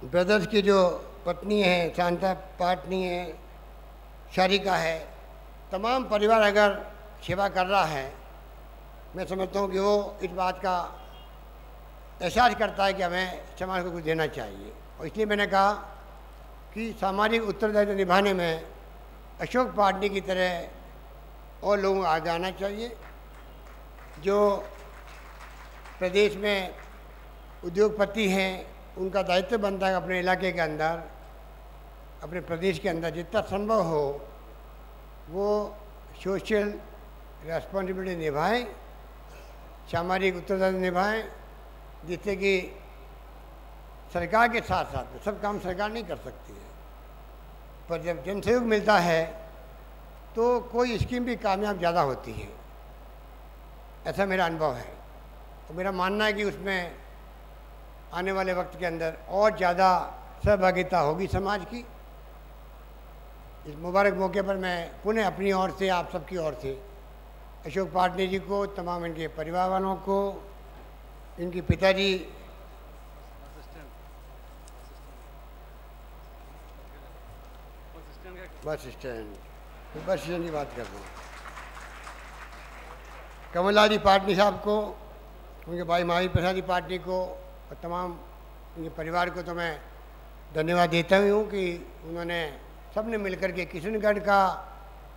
Brothers की जो पत्नी है, शांता पाटनी है, शारिका है, तमाम परिवार अगर सेवा कर रहा है, मैं समझता हूँ कि वो इस बात का एहसास करता है कि हमें समाज को कुछ देना चाहिए। और इसलिए मैंने कहा कि सामाजिक उत्तरदायित्व निभाने में अशोक पाटनी की तरह और लोगों को आगे आना चाहिए। जो प्रदेश में उद्योगपति हैं, उनका दायित्व बनता है अपने इलाके के अंदर, अपने प्रदेश के अंदर जितना संभव हो वो सोशल रेस्पॉन्सिबिलिटी निभाएं, सामाजिक उत्तरदायित्व निभाएं, जिससे कि सरकार के साथ साथ सब काम सरकार नहीं कर सकती है, पर जब जनसहयोग मिलता है तो कोई स्कीम भी कामयाब ज़्यादा होती है। ऐसा मेरा अनुभव है। तो मेरा मानना है कि उसमें आने वाले वक्त के अंदर और ज़्यादा सहभागिता होगी समाज की। इस मुबारक मौके पर मैं पुनः अपनी ओर से, आप सबकी ओर से अशोक पाटनी जी को, तमाम इनके परिवार वालों को, इनके पिताजी बस स्टैंड की बात कर रहा हूँ, कमललाल जी पाटनी साहब को, उनके भाई महावीर प्रसाद जी पाटनी को और तमाम उनके परिवार को तो मैं धन्यवाद देता हूँ कि उन्होंने सबने मिलकर के किशनगढ़ का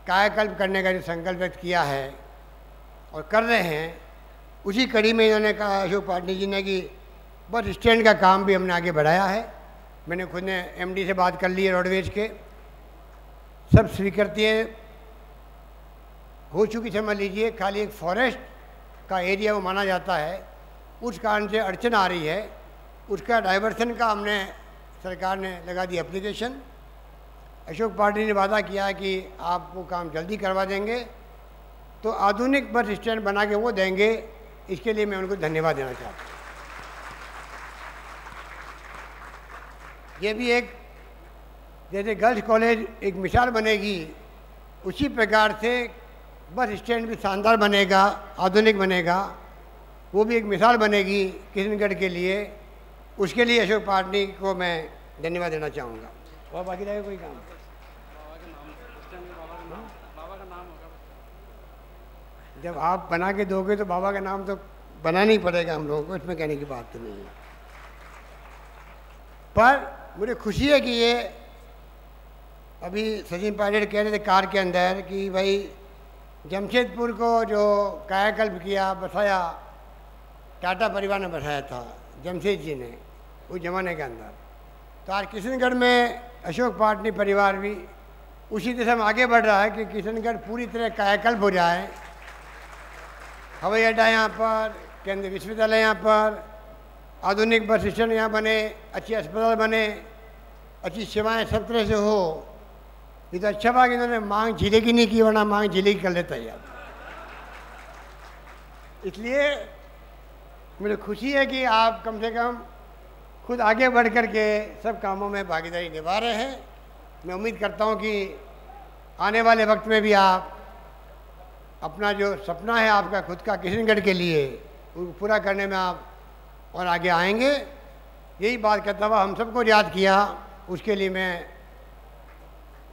कायाकल्प करने का जो संकल्प व्यक्त किया है और कर रहे हैं, उसी कड़ी में इन्होंने कहा अशोक पाटनी जी ने कि बस स्टैंड का काम भी हमने आगे बढ़ाया है। मैंने खुद ने एमडी से बात कर ली है, रोडवेज के सब स्वीकृति हो चुकी, समझ लीजिए। खाली एक फॉरेस्ट का एरिया वो माना जाता है, उस कारण से अड़चन आ रही है। उसका डाइवर्सन का हमने सरकार ने लगा दी एप्लीकेशन। अशोक पाटनी ने वादा किया है कि आप वो काम जल्दी करवा देंगे, तो आधुनिक बस स्टैंड बना के वो देंगे। इसके लिए मैं उनको धन्यवाद देना चाहता हूँ। ये भी एक, जैसे गर्ल्स कॉलेज एक मिसाल बनेगी, उसी प्रकार से बस स्टैंड भी शानदार बनेगा, आधुनिक बनेगा, वो भी एक मिसाल बनेगी किशनगढ़ के लिए। उसके लिए अशोक पाटनी को मैं धन्यवाद देना चाहूँगा। और बाकी रहेगा कोई काम? जब आप बना के दोगे तो बाबा का नाम तो बनाना ही पड़ेगा हम लोगों को, इसमें कहने की बात तो नहीं है। पर मुझे खुशी है कि ये अभी सचिन पायलट कह रहे थे कार के अंदर कि भाई जमशेदपुर को जो कायाकल्प किया, बसाया, टाटा परिवार ने बसाया था, जमशेद जी ने उस जमाने के अंदर। तो आज किशनगढ़ में अशोक पाटनी परिवार भी उसी दिशा में आगे बढ़ रहा है कि किशनगढ़ पूरी तरह कायाकल्प हो जाए। हवाई अड्डा यहाँ पर, केंद्रीय विश्वविद्यालय यहाँ पर, आधुनिक बस स्टैंड यहाँ बने, अच्छे अस्पताल बने, अच्छी सेवाएं सब तरह से हो। ये तो अच्छा बात इन्होंने मांग जिले की नहीं की, वरना मांग जिले की कर लेता यार। इसलिए मुझे खुशी है कि आप कम से कम खुद आगे बढ़ कर के सब कामों में भागीदारी निभा रहे हैं। मैं उम्मीद करता हूँ कि आने वाले वक्त में भी आप अपना जो सपना है आपका खुद का किशनगढ़ के लिए, उसको पूरा करने में आप और आगे आएंगे। यही बात करता हुआ हम सबको याद किया, उसके लिए मैं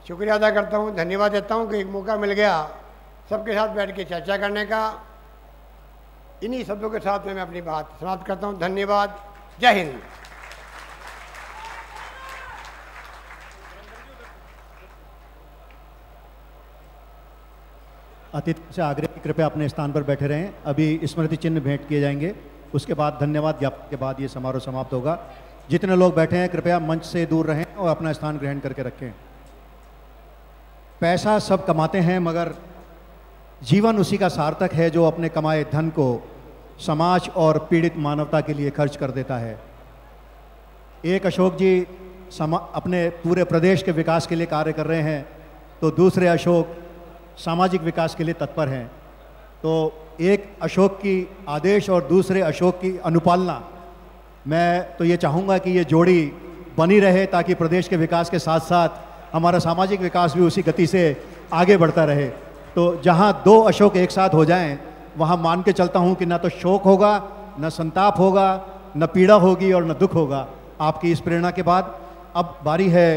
शुक्रिया अदा करता हूँ, धन्यवाद देता हूँ कि एक मौका मिल गया सबके साथ बैठ के चर्चा करने का। इन्हीं शब्दों के साथ में मैं अपनी बात समाप्त करता हूँ। धन्यवाद। जय हिंद। अतिथि से आग्रह की कृपया अपने स्थान पर बैठे रहें। अभी स्मृति चिन्ह भेंट किए जाएंगे, उसके बाद धन्यवाद ज्ञापन के बाद ये समारोह समाप्त होगा। जितने लोग बैठे हैं कृपया मंच से दूर रहें और अपना स्थान ग्रहण करके रखें। पैसा सब कमाते हैं, मगर जीवन उसी का सार्थक है जो अपने कमाए धन को समाज और पीड़ित मानवता के लिए खर्च कर देता है। एक अशोक जी अपने पूरे प्रदेश के विकास के लिए कार्य कर रहे हैं, तो दूसरे अशोक सामाजिक विकास के लिए तत्पर हैं। तो एक अशोक की आदेश और दूसरे अशोक की अनुपालना, मैं तो ये चाहूँगा कि ये जोड़ी बनी रहे, ताकि प्रदेश के विकास के साथ साथ हमारा सामाजिक विकास भी उसी गति से आगे बढ़ता रहे। तो जहाँ दो अशोक एक साथ हो जाएं, वहाँ मान के चलता हूँ कि ना तो शोक होगा, न संताप होगा, न पीड़ा होगी और न दुख होगा। आपकी इस प्रेरणा के बाद अब बारी है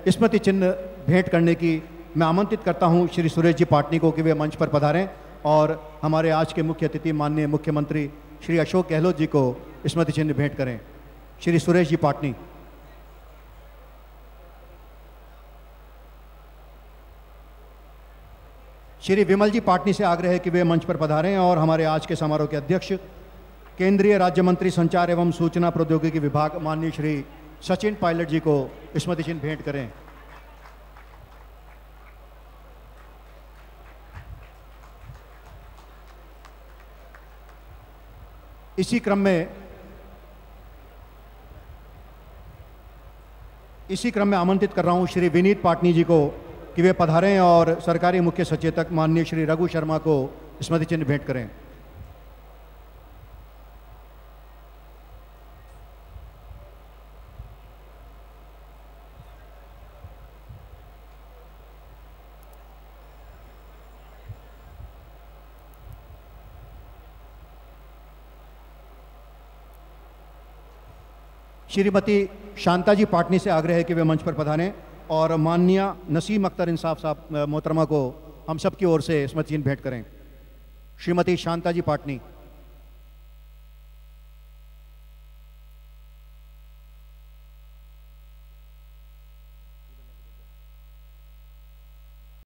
स्मृति चिन्ह भेंट करने की। मैं आमंत्रित करता हूं श्री सुरेश जी पाटनी को कि वे मंच पर पधारें और हमारे आज के मुख्य अतिथि माननीय मुख्यमंत्री श्री अशोक गहलोत जी को स्मृति चिन्ह भेंट करें। श्री सुरेश जी पाटनी। श्री विमल जी पाटनी से आग्रह है कि वे मंच पर पधारें और हमारे आज के समारोह के अध्यक्ष केंद्रीय राज्य मंत्री संचार एवं सूचना प्रौद्योगिकी विभाग माननीय श्री सचिन पायलट जी को स्मृति चिन्ह भेंट करें। इसी क्रम में आमंत्रित कर रहा हूं श्री विनीत पाटनी जी को कि वे पधारें और सरकारी मुख्य सचेतक माननीय श्री रघु शर्मा को स्मृति चिन्ह भेंट करें। श्रीमती शांता जी पाटनी से आग्रह है कि वे मंच पर पधारें और माननीय नसीम अख्तर इंसाफ साहब मोहतरमा को हम सब की ओर से स्मृति चिन्ह भेंट करें। श्रीमती शांता जी पाटनी।